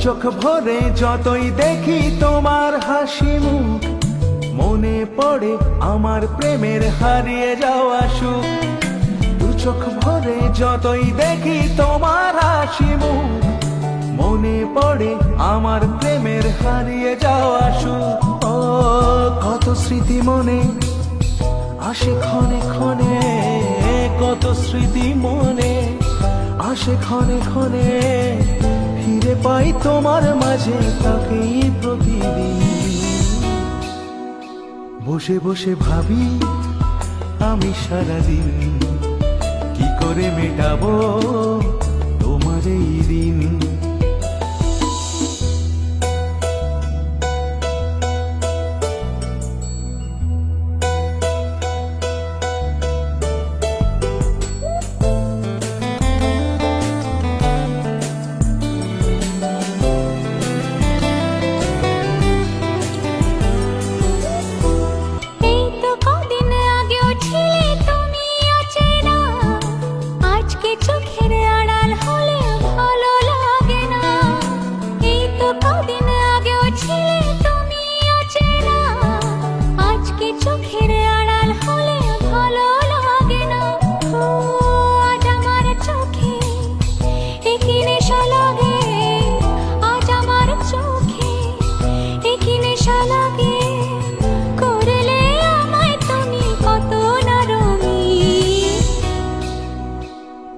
চোখ ভরে যতই দেখি তোমার হাসি মুখ, মনে পড়ে আমার প্রেমের হারিয়ে যাওয়া সুখ। দু চোখ ভরে যতই দেখি তোমার হাসি মুখ, মনে পড়ে আমার প্রেমের হারিয়ে যাওয়া সুখ। ও কত স্মৃতি মনে আসে ক্ষণে ক্ষণে, কত স্মৃতি মনে আসে ক্ষণে ক্ষণে, ফিরে পাই তোমার মাঝে তাকেই প্রতিদিন। বসে বসে ভাবি আমি সারাদিন, কি করে মেটাবো তোমার এই দিন।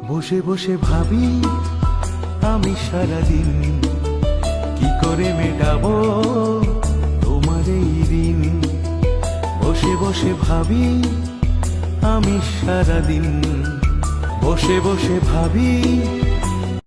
বসে বসে ভাবি আমি সারাদিন, কি করে মেটাবো তোমার এই দিন। বসে বসে ভাবি আমি সারাদিন, বসে বসে ভাবি